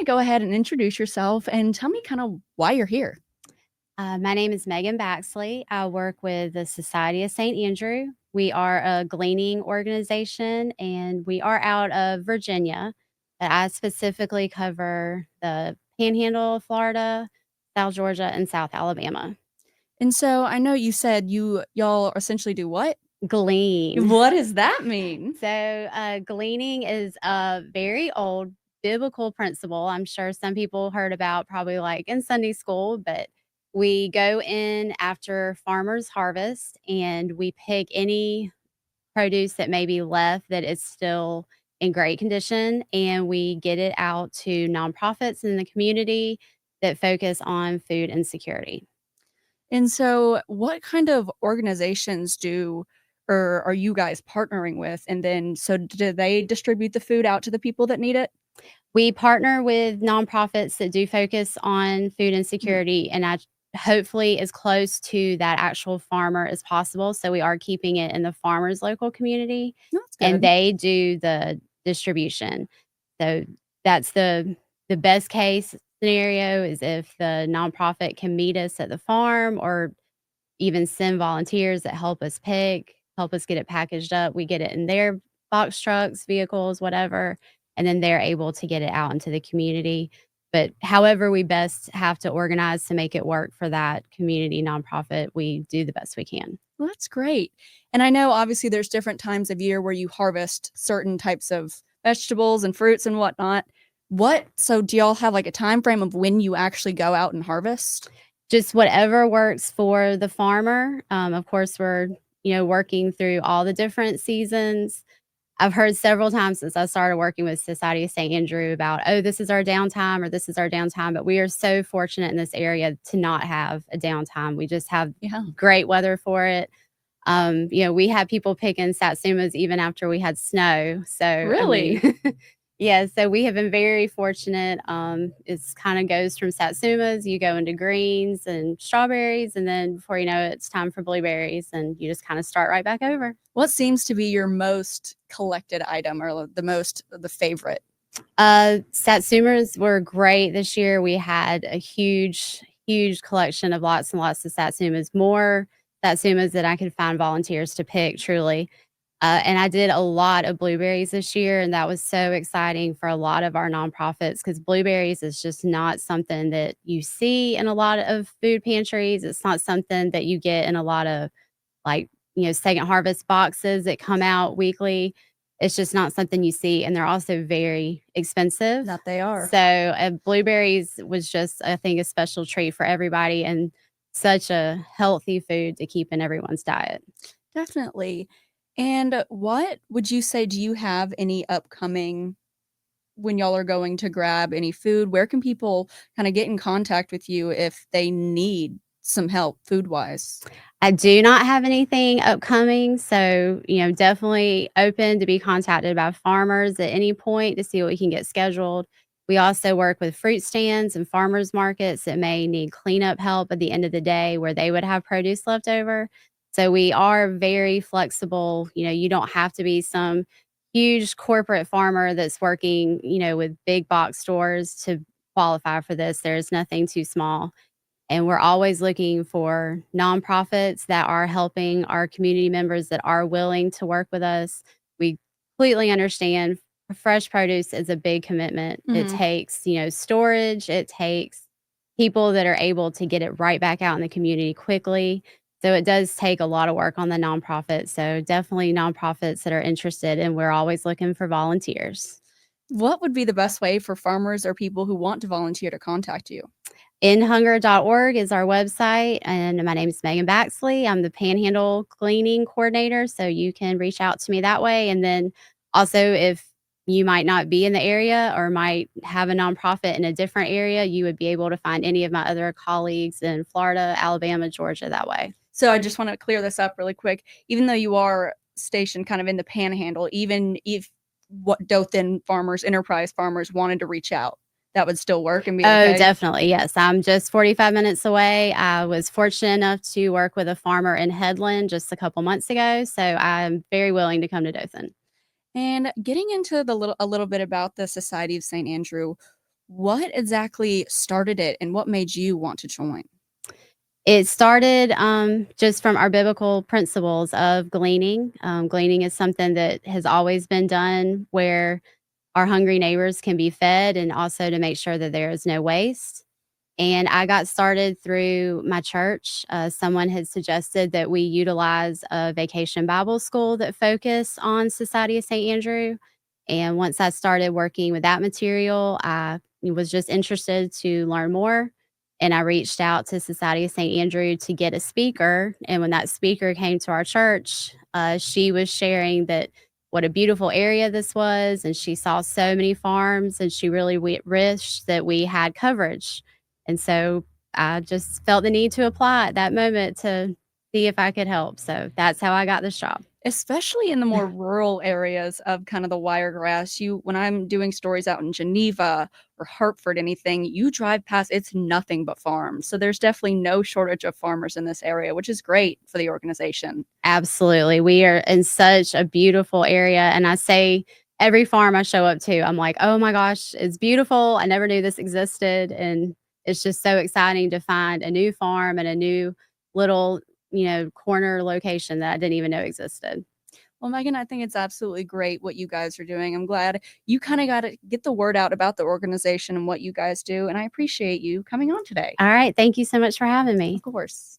go ahead and introduce yourself and tell me kind of why you're here? My name is Meghan Baxley. I work with the Society of St. Andrew. We are a gleaning organization and we are out of Virginia, but I specifically cover the Panhandle of Florida, South Georgia, and South Alabama. And so I know you said y'all essentially do what? Glean. What does that mean? So, gleaning is a very old biblical principle. I'm sure some people heard about probably like in Sunday school, but we go in after farmers harvest and we pick any produce that may be left that is still in great condition and we get it out to nonprofits in the community that focus on food insecurity. And so what kind of organizations do or are you guys partnering with? And then so do they distribute the food out to the people that need it? We partner with nonprofits that do focus on food Mhm. insecurity and hopefully as close to that actual farmer as possible. So we are keeping it in the farmer's local community That's and good. they do the distribution. So that's the best case scenario is if the nonprofit can meet us at the farm or even send volunteers that help us pick, help us get it packaged up. We get it in their box trucks, vehicles, whatever, and then they're able to get it out into the community. But however we best have to organize to make it work for that community nonprofit, we do the best we can. Well, that's great. And I know obviously there's different times of year where you harvest certain types of vegetables and fruits and whatnot. So do y'all have like a time frame of when you actually go out and harvest? Just whatever works for the farmer. Of course, we're working through all the different seasons. I've heard several times since I started working with Society of St. Andrew about, oh, this is our downtime or this is our downtime. But we are so fortunate in this area to not have a downtime. We just have Yeah. great weather for it. We had people picking satsumas even after we had snow. So, I Really? mean, yeah, so we have been very fortunate. It's kind of goes from satsumas, you go into greens and strawberries, and then before you know it, it's time for blueberries, and you just kind of start right back over. What seems to be your most collected item or the favorite? Satsumas were great this year. We had a huge, huge collection of lots and lots of satsumas, more satsumas that I could find volunteers to pick, truly. And I did a lot of blueberries this year, and that was so exciting for a lot of our nonprofits because blueberries is just not something that you see in a lot of food pantries. It's not something that you get in a lot of like, second harvest boxes that come out weekly. It's just not something you see, and they're also very expensive. That they are. So, blueberries was just, I think, a special treat for everybody and such a healthy food to keep in everyone's diet. Definitely. And what would you say, do you have any upcoming when y'all are going to grab any food? Where can people kind of get in contact with you if they need some help food wise? I do not have anything upcoming, so, definitely open to be contacted by farmers at any point to see what we can get scheduled. We also work with fruit stands and farmers markets that may need cleanup help at the end of the day where they would have produce left over. So we are very flexible. You don't have to be some huge corporate farmer that's working, with big box stores to qualify for this. There's nothing too small. And we're always looking for nonprofits that are helping our community members that are willing to work with us. We completely understand fresh produce is a big commitment. It Mhm. takes, storage, it takes people that are able to get it right back out in the community quickly. So it does take a lot of work on the nonprofit. So definitely nonprofits that are interested, and we're always looking for volunteers. What would be the best way for farmers or people who want to volunteer to contact you? InHunger.org is our website, and my name is Meghan Baxley. I'm the Panhandle Gleaning Coordinator, so you can reach out to me that way. And then also, if you might not be in the area or might have a nonprofit in a different area, you would be able to find any of my other colleagues in Florida, Alabama, Georgia that way. So I just want to clear this up really quick. Even though you are stationed kind of in the Panhandle, even if what Dothan farmers, enterprise farmers wanted to reach out, that would still work and be Oh, okay? definitely. Yes. I'm just 45 minutes away. I was fortunate enough to work with a farmer in Headland just a couple months ago. So I'm very willing to come to Dothan. And getting into a little bit about the Society of St. Andrew, What exactly started it and what made you want to join? It started, just from our biblical principles of gleaning. Gleaning is something that has always been done where our hungry neighbors can be fed and also to make sure that there is no waste. And I got started through my church. Someone had suggested that we utilize a vacation Bible school that focus on Society of St. Andrew. And once I started working with that material, I was just interested to learn more. And I reached out to Society of St. Andrew to get a speaker. And when that speaker came to our church, she was sharing that what a beautiful area this was. And she saw so many farms, and she really wished that we had coverage. And so I just felt the need to apply at that moment to see if I could help. So that's how I got this job. Especially in the more rural areas of kind of the Wiregrass, when I'm doing stories out in Geneva or Hartford, anything, you drive past, it's nothing but farms. So there's definitely no shortage of farmers in this area, which is great for the organization. Absolutely. We are in such a beautiful area. And I say every farm I show up to, I'm like, oh my gosh, it's beautiful. I never knew this existed. And it's just so exciting to find a new farm and a new little, corner location that I didn't even know existed. Well, Megan, I think it's absolutely great what you guys are doing. I'm glad you kind of got to get the word out about the organization and what you guys do. And I appreciate you coming on today. All right. Thank you so much for having me. Of course.